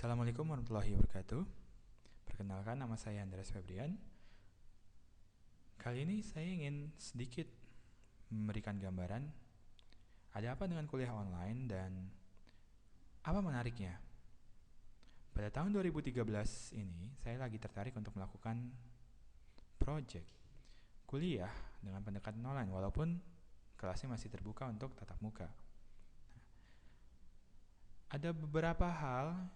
Assalamualaikum warahmatullahi wabarakatuh. Perkenalkan, nama saya Andreas Febrian. Kali ini saya ingin sedikit memberikan gambaran ada apa dengan kuliah online dan apa menariknya. Pada tahun 2013 ini, saya lagi tertarik untuk melakukan project kuliah dengan pendekatan online walaupun kelasnya masih terbuka untuk tatap muka. Ada beberapa hal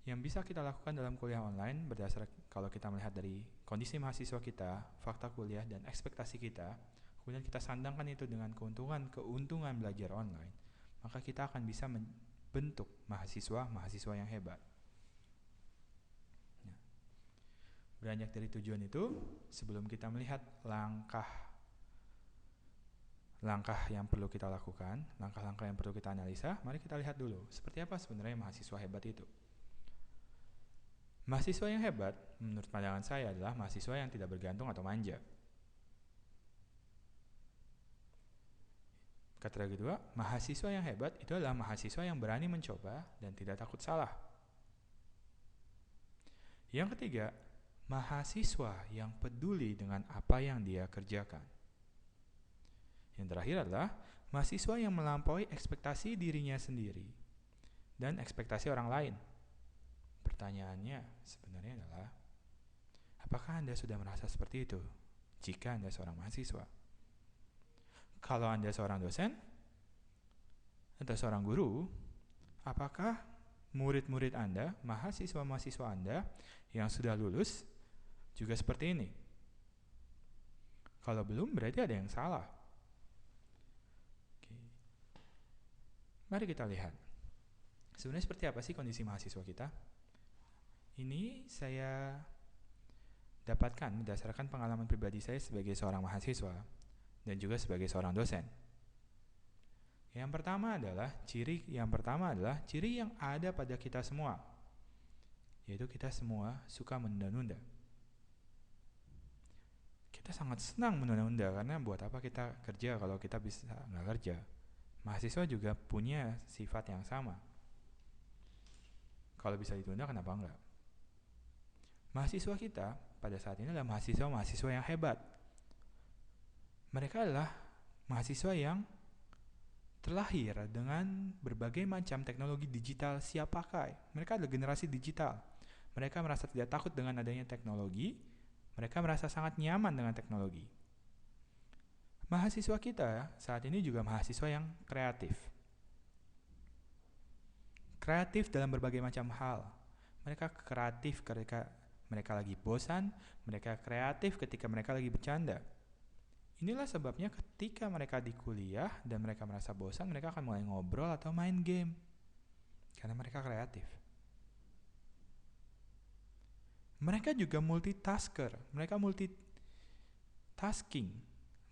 yang bisa kita lakukan dalam kuliah online berdasarkan kalau kita melihat dari kondisi mahasiswa kita, fakta kuliah, dan ekspektasi kita, kemudian kita sandangkan itu dengan keuntungan belajar online, maka kita akan bisa membentuk mahasiswa yang hebat. Nah, beranjak dari tujuan itu, sebelum kita melihat langkah yang perlu kita lakukan, langkah-langkah yang perlu kita analisa, mari kita lihat dulu, seperti apa sebenarnya mahasiswa hebat itu. Mahasiswa yang hebat, menurut pandangan saya, adalah mahasiswa yang tidak bergantung atau manja. Kata kedua, mahasiswa yang hebat itu adalah mahasiswa yang berani mencoba dan tidak takut salah. Yang ketiga, mahasiswa yang peduli dengan apa yang dia kerjakan. Yang terakhir adalah mahasiswa yang melampaui ekspektasi dirinya sendiri dan ekspektasi orang lain. Pertanyaannya sebenarnya adalah, apakah Anda sudah merasa seperti itu jika Anda seorang mahasiswa? Kalau Anda seorang dosen atau seorang guru, apakah murid-murid Anda, mahasiswa-mahasiswa Anda yang sudah lulus juga seperti ini? Kalau belum, berarti ada yang salah. Oke. Mari kita lihat. Sebenarnya seperti apa sih kondisi mahasiswa kita? Ini saya dapatkan berdasarkan pengalaman pribadi saya sebagai seorang mahasiswa dan juga sebagai seorang dosen. Yang pertama adalah ciri yang ada pada kita semua, yaitu kita semua suka menunda-nunda. Kita sangat senang menunda-nunda karena buat apa kita kerja kalau kita bisa nggak kerja. Mahasiswa juga punya sifat yang sama. Kalau bisa ditunda, kenapa enggak? Mahasiswa kita pada saat ini adalah mahasiswa yang hebat. Mereka adalah mahasiswa yang terlahir dengan berbagai macam teknologi digital siap pakai. Mereka adalah generasi digital. Mereka merasa tidak takut dengan adanya teknologi. Mereka merasa sangat nyaman dengan teknologi. Mahasiswa kita saat ini juga mahasiswa yang kreatif. Kreatif dalam berbagai macam hal. Mereka kreatif ketika mereka lagi bosan, mereka kreatif ketika mereka lagi bercanda. Inilah sebabnya ketika mereka di kuliah dan mereka merasa bosan, mereka akan mulai ngobrol atau main game. Karena mereka kreatif. Mereka juga multitasker, mereka multitasking.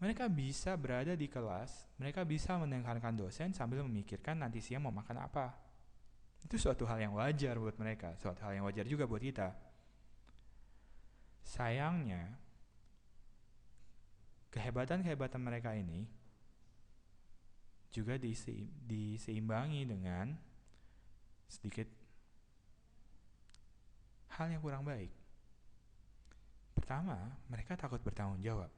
Mereka bisa berada di kelas, mereka bisa mendengarkan dosen sambil memikirkan nanti siang mau makan apa. Itu suatu hal yang wajar buat mereka, suatu hal yang wajar juga buat kita. Sayangnya, kehebatan mereka ini juga diseimbangi dengan sedikit hal yang kurang baik. Pertama, mereka takut bertanggung jawab.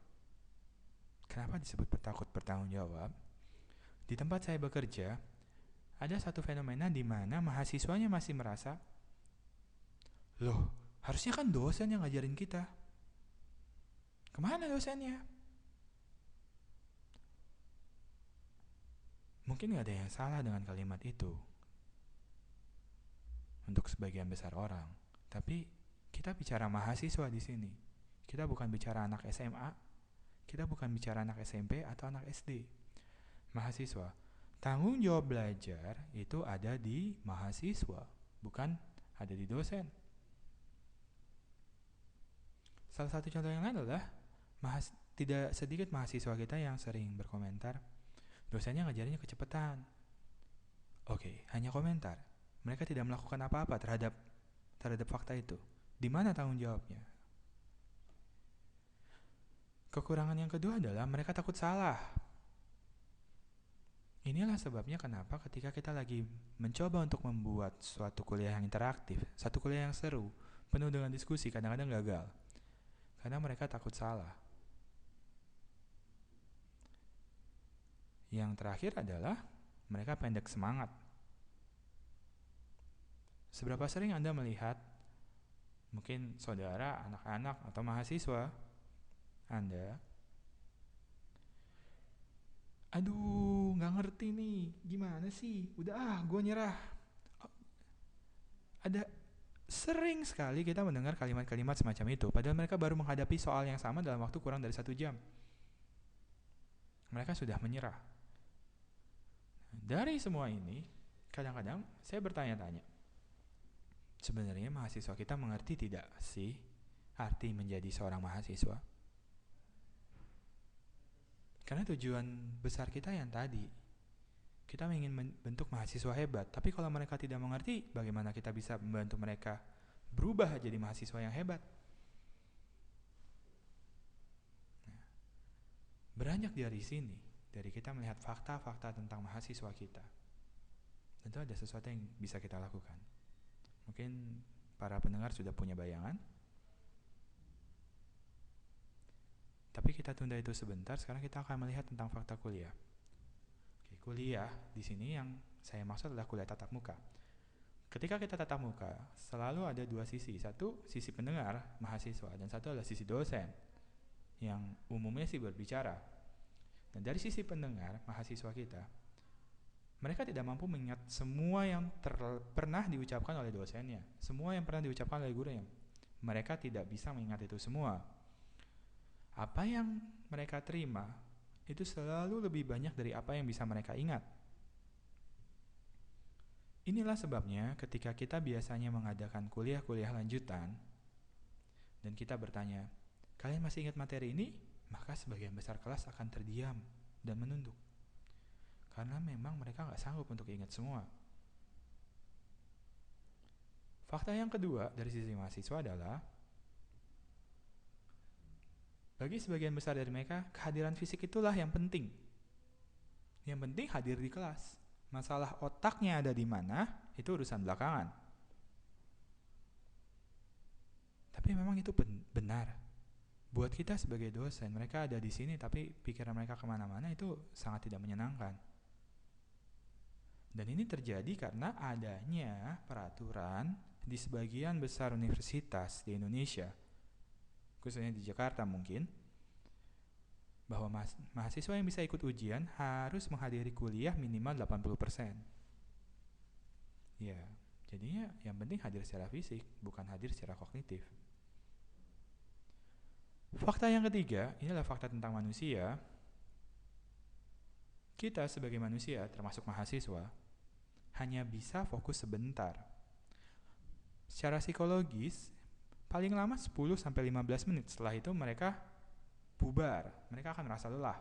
Kenapa disebut takut bertanggung jawab? Di tempat saya bekerja, ada satu fenomena di mana mahasiswanya masih merasa, loh, harusnya kan dosen yang ngajarin kita. Kemana dosennya? Mungkin gak ada yang salah dengan kalimat itu untuk sebagian besar orang. Tapi kita bicara mahasiswa di sini. Kita bukan bicara anak SMA, kita bukan bicara anak SMP atau anak SD. Mahasiswa. Tanggung jawab belajar itu ada di mahasiswa, bukan ada di dosen. Salah satu contoh yang lain adalah tidak sedikit mahasiswa kita yang sering berkomentar, dosennya ngajarinnya kecepatan. Oke, hanya komentar. Mereka tidak melakukan apa-apa terhadap fakta itu. Di mana tanggung jawabnya? Kekurangan yang kedua adalah mereka takut salah. Inilah sebabnya kenapa ketika kita lagi mencoba untuk membuat suatu kuliah yang interaktif, satu kuliah yang seru, penuh dengan diskusi, kadang-kadang gagal. Karena mereka takut salah. Yang terakhir adalah mereka pendek semangat. Seberapa sering Anda melihat mungkin saudara, anak-anak, atau mahasiswa Anda, aduh gak ngerti nih, gimana sih, udah gue nyerah. Ada sering sekali kita mendengar kalimat-kalimat semacam itu, padahal mereka baru menghadapi soal yang sama dalam waktu kurang dari 1 jam. Mereka sudah menyerah. Dari semua ini, kadang-kadang saya bertanya-tanya, sebenarnya mahasiswa kita mengerti tidak sih arti menjadi seorang mahasiswa? Karena tujuan besar kita yang tadi, kita ingin membentuk mahasiswa hebat. Tapi kalau mereka tidak mengerti, bagaimana kita bisa membantu mereka berubah jadi mahasiswa yang hebat? Nah, beranjak dari sini, dari kita melihat fakta-fakta tentang mahasiswa kita, tentu ada sesuatu yang bisa kita lakukan. Mungkin para pendengar sudah punya bayangan, tapi kita tunda itu sebentar. Sekarang kita akan melihat tentang fakta kuliah. Oke, kuliah di sini yang saya maksud adalah kuliah tatap muka. Ketika kita tatap muka, selalu ada dua sisi. Satu, sisi pendengar, mahasiswa, dan satu adalah sisi dosen, yang umumnya sih berbicara. Dan dari sisi pendengar, mahasiswa kita, mereka tidak mampu mengingat semua yang pernah diucapkan oleh dosennya, semua yang pernah diucapkan oleh gurunya. Mereka tidak bisa mengingat itu semua. Apa yang mereka terima itu selalu lebih banyak dari apa yang bisa mereka ingat. Inilah sebabnya ketika kita biasanya mengadakan kuliah-kuliah lanjutan dan kita bertanya, kalian masih ingat materi ini? Maka sebagian besar kelas akan terdiam dan menunduk. Karena memang mereka gak sanggup untuk ingat semua. Fakta yang kedua dari sisi mahasiswa adalah, bagi sebagian besar dari mereka, kehadiran fisik itulah yang penting. Yang penting hadir di kelas. Masalah otaknya ada di mana, itu urusan belakangan. Tapi memang itu benar. Buat kita sebagai dosen, mereka ada di sini tapi pikiran mereka kemana-mana, itu sangat tidak menyenangkan. Dan ini terjadi karena adanya peraturan di sebagian besar universitas di Indonesia, khususnya di Jakarta mungkin, bahwa mahasiswa yang bisa ikut ujian harus menghadiri kuliah minimal 80%. Ya, jadinya yang penting hadir secara fisik, bukan hadir secara kognitif. Fakta yang ketiga, ini adalah fakta tentang manusia. Kita sebagai manusia, termasuk mahasiswa, hanya bisa fokus sebentar. Secara psikologis, paling lama 10-15 menit. Setelah itu mereka bubar, mereka akan merasa lelah.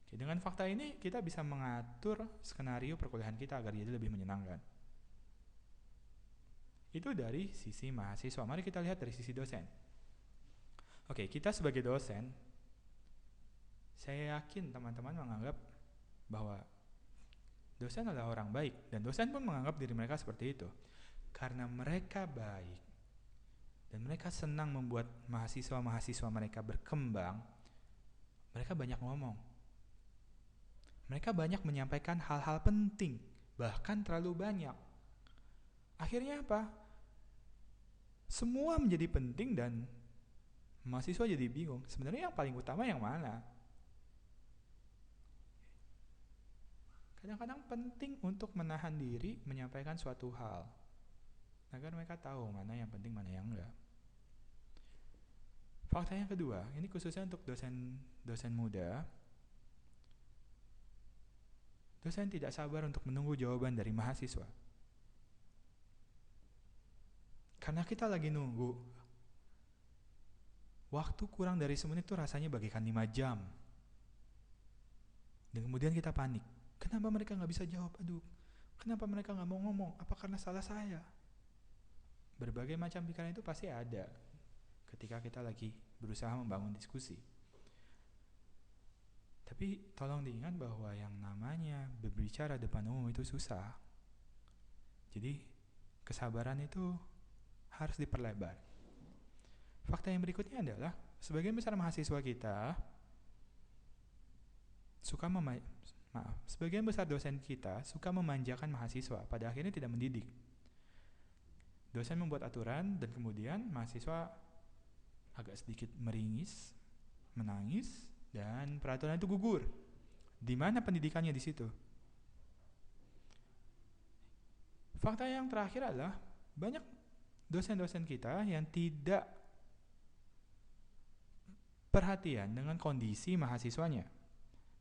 Oke, dengan fakta ini kita bisa mengatur skenario perkuliahan kita agar jadi lebih menyenangkan. Itu dari sisi mahasiswa. Mari kita lihat dari sisi dosen. Oke, kita sebagai dosen, saya yakin teman-teman menganggap bahwa dosen adalah orang baik, dan dosen pun menganggap diri mereka seperti itu. Karena mereka baik dan mereka senang membuat mahasiswa-mahasiswa mereka berkembang, mereka banyak ngomong. Mereka banyak menyampaikan hal-hal penting, bahkan terlalu banyak. Akhirnya apa? Semua menjadi penting dan mahasiswa jadi bingung. Sebenarnya yang paling utama yang mana? Kadang-kadang penting untuk menahan diri menyampaikan suatu hal, agar mereka tahu mana yang penting, mana yang enggak. Fakta yang kedua, ini khususnya untuk dosen muda. Dosen tidak sabar untuk menunggu jawaban dari mahasiswa. Karena kita lagi nunggu, waktu kurang dari semenit itu rasanya bagaikan 5 jam. Dan kemudian kita panik. Kenapa mereka gak bisa jawab? Aduh, kenapa mereka gak mau ngomong? Apa karena salah saya? Berbagai macam pikiran itu pasti ada ketika kita lagi berusaha membangun diskusi. Tapi tolong diingat bahwa yang namanya berbicara depan umum itu susah. Jadi kesabaran itu harus diperlebar. Fakta yang berikutnya adalah sebagian besar mahasiswa kita sebagian besar dosen kita suka memanjakan mahasiswa, pada akhirnya tidak mendidik. Dosen membuat aturan dan kemudian mahasiswa agak sedikit meringis, menangis, dan peraturan itu gugur. Di mana pendidikannya di situ? Fakta yang terakhir adalah banyak dosen-dosen kita yang tidak perhatian dengan kondisi mahasiswanya.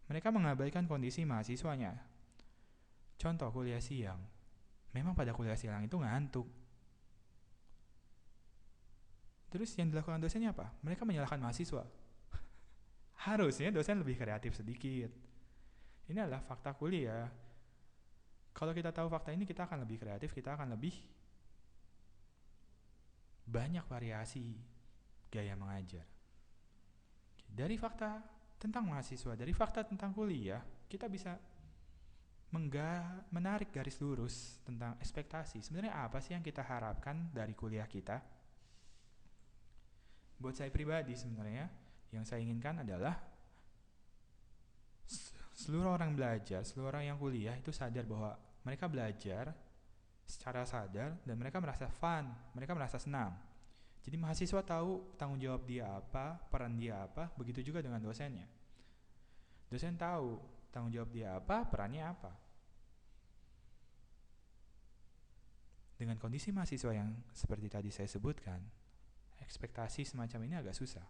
Mereka mengabaikan kondisi mahasiswanya. Contoh kuliah siang. Memang pada kuliah siang itu ngantuk. Terus yang dilakukan dosennya apa? Mereka menyalahkan mahasiswa. Harusnya dosen lebih kreatif sedikit. Ini adalah fakta kuliah. Kalau kita tahu fakta ini, kita akan lebih kreatif, kita akan lebih banyak variasi gaya mengajar. Dari fakta tentang mahasiswa, dari fakta tentang kuliah, kita bisa menarik garis lurus tentang ekspektasi. Sebenarnya apa sih yang kita harapkan dari kuliah kita? Buat saya pribadi sebenarnya, yang saya inginkan adalah seluruh orang belajar, seluruh orang yang kuliah itu sadar bahwa mereka belajar secara sadar dan mereka merasa fun, mereka merasa senang. Jadi mahasiswa tahu tanggung jawab dia apa, peran dia apa, begitu juga dengan dosennya. Dosen tahu tanggung jawab dia apa, perannya apa. Dengan kondisi mahasiswa yang seperti tadi saya sebutkan, ekspektasi semacam ini agak susah.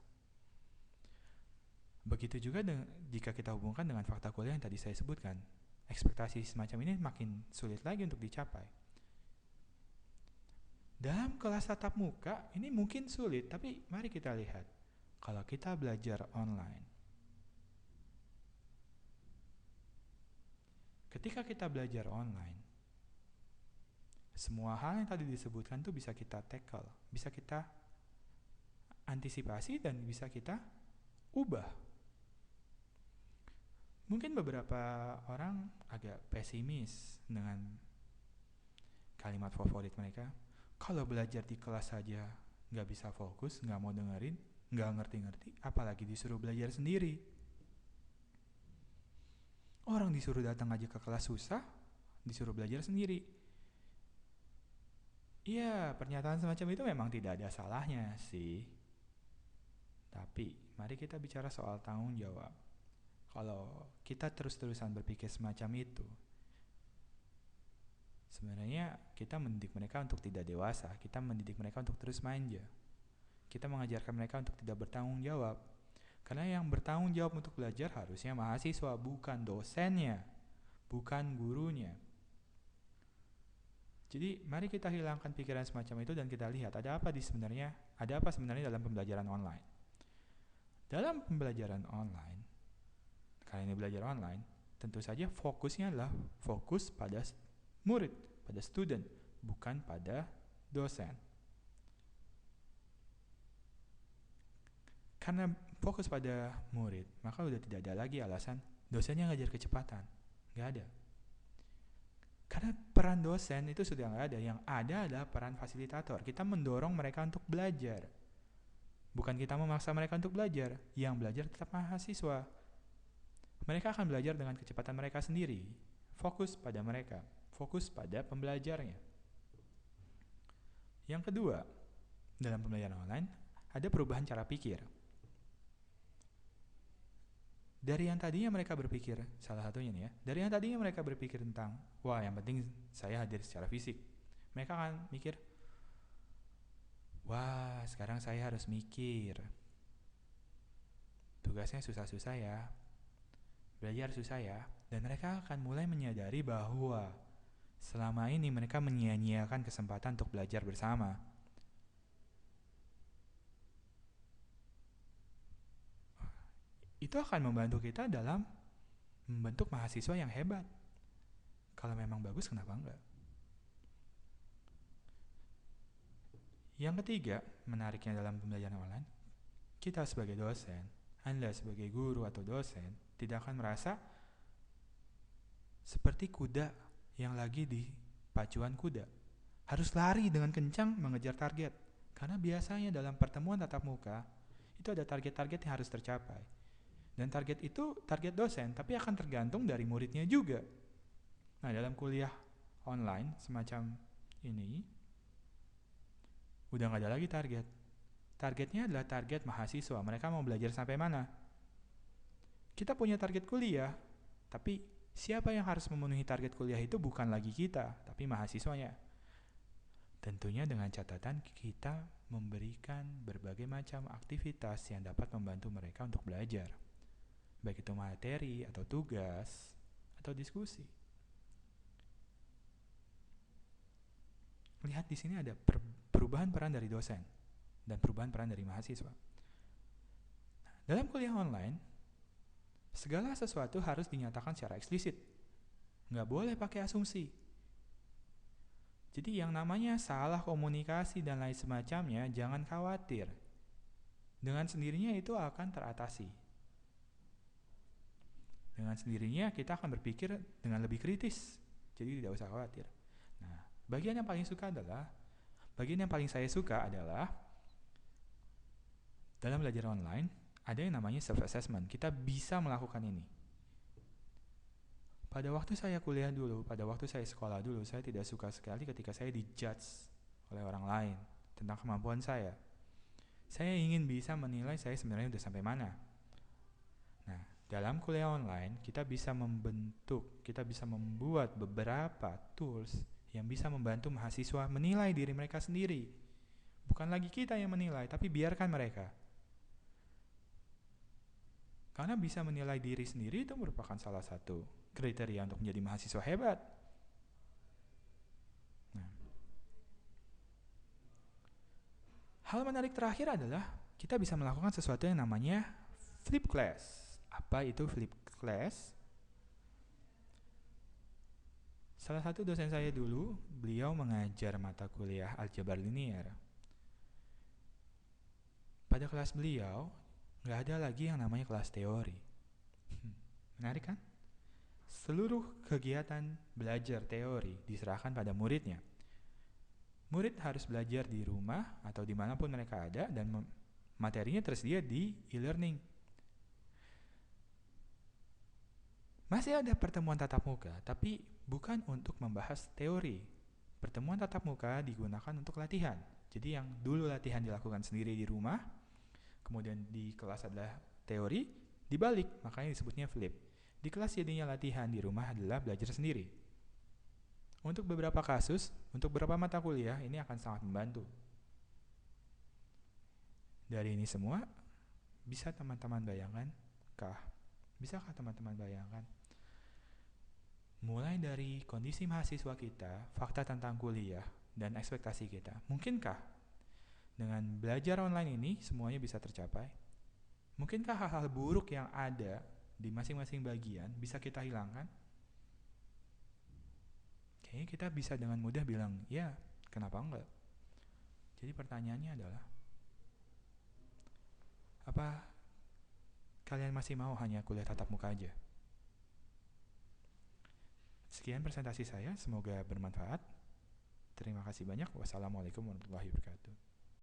Begitu juga jika kita hubungkan dengan fakta kuliah yang tadi saya sebutkan, ekspektasi semacam ini makin sulit lagi untuk dicapai. Dalam kelas tatap muka ini mungkin sulit, tapi mari kita lihat kalau kita belajar online. Ketika kita belajar online, semua hal yang tadi disebutkan itu bisa kita tackle, bisa kita antisipasi dan bisa kita ubah. Mungkin beberapa orang agak pesimis dengan kalimat favorit mereka. Kalau belajar di kelas saja nggak bisa fokus, nggak mau dengerin, nggak ngerti-ngerti, apalagi disuruh belajar sendiri. Orang disuruh datang aja ke kelas susah, disuruh belajar sendiri. Iya, pernyataan semacam itu memang tidak ada salahnya sih. Tapi, mari kita bicara soal tanggung jawab. Kalau kita terus-terusan berpikir semacam itu, sebenarnya kita mendidik mereka untuk tidak dewasa, kita mendidik mereka untuk terus manja. Kita mengajarkan mereka untuk tidak bertanggung jawab. Karena yang bertanggung jawab untuk belajar harusnya mahasiswa, bukan dosennya, bukan gurunya. Jadi mari kita hilangkan pikiran semacam itu dan kita lihat ada apa sebenarnya dalam pembelajaran online. Dalam pembelajaran online, kali ini belajar online, tentu saja fokusnya adalah fokus pada murid, pada student, bukan pada dosen. Karena fokus pada murid, maka udah tidak ada lagi alasan dosennya ngajar kecepatan. Nggak ada. Karena peran dosen itu sudah nggak ada. Yang ada adalah peran fasilitator. Kita mendorong mereka untuk belajar. Bukan kita memaksa mereka untuk belajar. Yang belajar tetap mahasiswa. Mereka akan belajar dengan kecepatan mereka sendiri. Fokus pada mereka. Fokus pada pembelajarnya. Yang kedua, dalam pembelajaran online, ada perubahan cara pikir. Dari yang tadinya mereka berpikir, salah satunya nih ya, dari yang tadinya mereka berpikir tentang, wah yang penting saya hadir secara fisik. Mereka akan mikir, wah sekarang saya harus mikir. Tugasnya susah-susah ya, belajar susah ya. Dan mereka akan mulai menyadari bahwa selama ini mereka menyia-nyiakan kesempatan untuk belajar bersama. Itu akan membantu kita dalam membentuk mahasiswa yang hebat. Kalau memang bagus, kenapa enggak? Yang ketiga, menariknya dalam pembelajaran online, kita sebagai dosen, Anda sebagai guru atau dosen, Tidak akan merasa seperti kuda yang lagi di pacuan kuda. Harus lari dengan kencang mengejar target. Karena biasanya dalam pertemuan tatap muka, itu ada target-target yang harus tercapai. Dan target itu target dosen, tapi akan tergantung dari muridnya juga. Nah, dalam kuliah online semacam ini, udah nggak ada lagi target. Targetnya adalah target mahasiswa. Mereka mau belajar sampai mana? Kita punya target kuliah, tapi siapa yang harus memenuhi target kuliah itu bukan lagi kita, tapi mahasiswanya. Tentunya dengan catatan kita memberikan berbagai macam aktivitas yang dapat membantu mereka untuk belajar. Baik itu materi atau tugas atau diskusi. Lihat di sini ada perubahan peran dari dosen dan perubahan peran dari mahasiswa. Dalam kuliah online, segala sesuatu harus dinyatakan secara eksplisit. Nggak boleh pakai asumsi. Jadi yang namanya salah komunikasi dan lain semacamnya, jangan khawatir. Dengan sendirinya itu akan teratasi. Dengan sendirinya kita akan berpikir dengan lebih kritis. Jadi tidak usah khawatir. Nah, bagian yang paling saya suka adalah dalam belajar online ada yang namanya self-assessment. Kita bisa melakukan ini. Pada waktu saya kuliah dulu, pada waktu saya sekolah dulu, saya tidak suka sekali ketika saya dijudge oleh orang lain tentang kemampuan saya. Saya ingin bisa menilai saya sebenarnya udah sampai mana. Nah, dalam kuliah online, kita bisa membuat beberapa tools yang bisa membantu mahasiswa menilai diri mereka sendiri. Bukan lagi kita yang menilai, tapi biarkan mereka. Karena bisa menilai diri sendiri itu merupakan salah satu kriteria untuk menjadi mahasiswa hebat. Nah, hal menarik terakhir adalah kita bisa melakukan sesuatu yang namanya flip class. Apa itu flip class? Salah satu dosen saya dulu, beliau mengajar mata kuliah aljabar linier. Pada kelas beliau, nggak ada lagi yang namanya kelas teori. Menarik kan? Seluruh kegiatan belajar teori diserahkan pada muridnya. Murid harus belajar di rumah atau dimanapun mereka ada dan materinya tersedia di e-learning. Masih ada pertemuan tatap muka, tapi bukan untuk membahas teori. Pertemuan tatap muka digunakan untuk latihan. Jadi yang dulu latihan dilakukan sendiri di rumah, kemudian di kelas adalah teori, dibalik, makanya disebutnya flip. Di kelas jadinya latihan, di rumah adalah belajar sendiri. Untuk beberapa kasus, untuk beberapa mata kuliah, ini akan sangat membantu. Dari ini semua, bisakah teman-teman bayangkan? Bisakah teman-teman bayangkan? Mulai dari kondisi mahasiswa kita, fakta tentang kuliah, dan ekspektasi kita. Mungkinkah dengan belajar online ini semuanya bisa tercapai? Mungkinkah hal-hal buruk yang ada di masing-masing bagian bisa kita hilangkan? Kayaknya kita bisa dengan mudah bilang, ya, kenapa enggak? Jadi pertanyaannya adalah, apa kalian masih mau hanya kuliah tatap muka aja? Sekian presentasi saya, semoga bermanfaat. Terima kasih banyak. Wassalamualaikum warahmatullahi wabarakatuh.